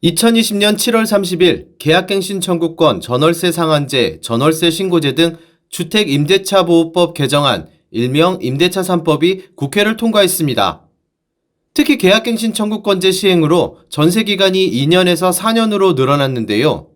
2020년 7월 30일 계약갱신 청구권, 전월세 상한제, 전월세 신고제 등 주택임대차보호법 개정안, 일명 임대차 3법이 국회를 통과했습니다. 특히 계약갱신 청구권제 시행으로 전세기간이 2년에서 4년으로 늘어났는데요.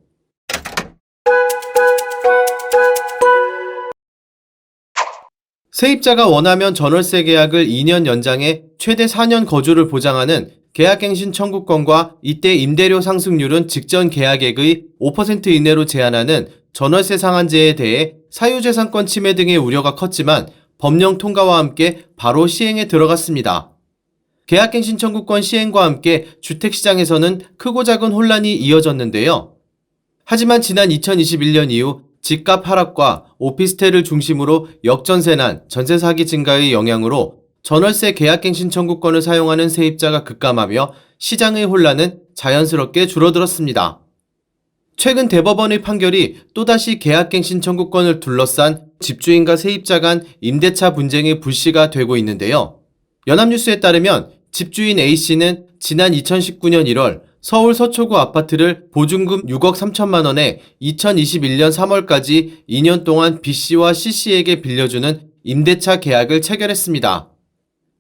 세입자가 원하면 전월세 계약을 2년 연장해 최대 4년 거주를 보장하는 계약갱신 청구권과 이때 임대료 상승률은 직전 계약액의 5% 이내로 제한하는 전월세 상한제에 대해 사유재산권 침해 등의 우려가 컸지만 법령 통과와 함께 바로 시행에 들어갔습니다. 계약갱신 청구권 시행과 함께 주택시장에서는 크고 작은 혼란이 이어졌는데요. 하지만 지난 2021년 이후 집값 하락과 오피스텔을 중심으로 역전세난, 전세 사기 증가의 영향으로 전월세 계약갱신 청구권을 사용하는 세입자가 급감하며 시장의 혼란은 자연스럽게 줄어들었습니다. 최근 대법원의 판결이 또다시 계약갱신 청구권을 둘러싼 집주인과 세입자 간 임대차 분쟁의 불씨가 되고 있는데요. 연합뉴스에 따르면 집주인 A씨는 지난 2019년 1월 서울 서초구 아파트를 보증금 6억 3천만 원에 2021년 3월까지 2년 동안 B씨와 C씨에게 빌려주는 임대차 계약을 체결했습니다.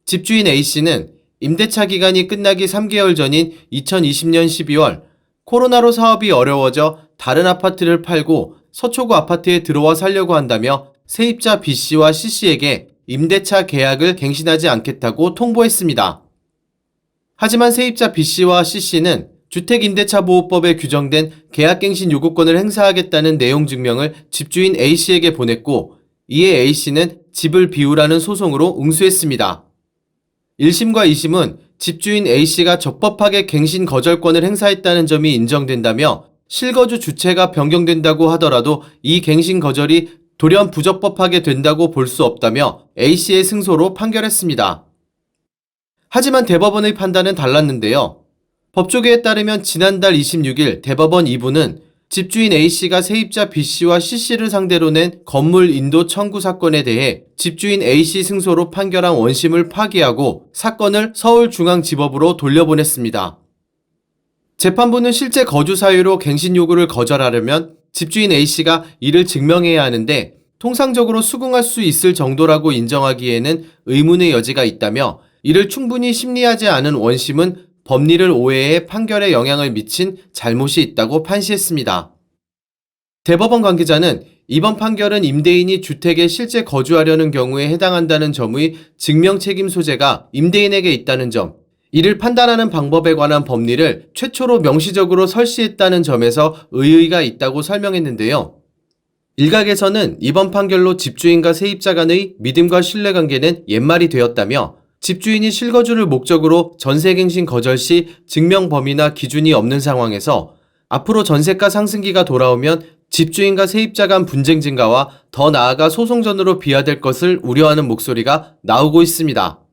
집주인 A씨는 임대차 기간이 끝나기 3개월 전인 2020년 12월 코로나로 사업이 어려워져 다른 아파트를 팔고 서초구 아파트에 들어와 살려고 한다며 세입자 B씨와 C씨에게 임대차 계약을 갱신하지 않겠다고 통보했습니다. 하지만 세입자 B씨와 C씨는 주택임대차보호법에 규정된 계약갱신 요구권을 행사하겠다는 내용 증명을 집주인 A씨에게 보냈고 이에 A씨는 집을 비우라는 소송으로 응수했습니다. 1심과 2심은 집주인 A씨가 적법하게 갱신 거절권을 행사했다는 점이 인정된다며 실거주 주체가 변경된다고 하더라도 이 갱신 거절이 돌연 부적법하게 된다고 볼 수 없다며 A씨의 승소로 판결했습니다. 하지만 대법원의 판단은 달랐는데요. 법조계에 따르면 지난달 26일 대법원 2부는 집주인 A씨가 세입자 B씨와 C씨를 상대로 낸 건물 인도 청구 사건에 대해 집주인 A씨 승소로 판결한 원심을 파기하고 사건을 서울중앙지법으로 돌려보냈습니다. 재판부는 실제 거주 사유로 갱신 요구를 거절하려면 집주인 A씨가 이를 증명해야 하는데 통상적으로 수긍할 수 있을 정도라고 인정하기에는 의문의 여지가 있다며 이를 충분히 심리하지 않은 원심은 법리를 오해해 판결에 영향을 미친 잘못이 있다고 판시했습니다. 대법원 관계자는 이번 판결은 임대인이 주택에 실제 거주하려는 경우에 해당한다는 점의 증명 책임 소재가 임대인에게 있다는 점, 이를 판단하는 방법에 관한 법리를 최초로 명시적으로 설시했다는 점에서 의의가 있다고 설명했는데요. 일각에서는 이번 판결로 집주인과 세입자 간의 믿음과 신뢰관계는 옛말이 되었다며 집주인이 실거주를 목적으로 전세갱신 거절 시 증명 범위나 기준이 없는 상황에서 앞으로 전세가 상승기가 돌아오면 집주인과 세입자 간 분쟁 증가와 더 나아가 소송전으로 비화될 것을 우려하는 목소리가 나오고 있습니다.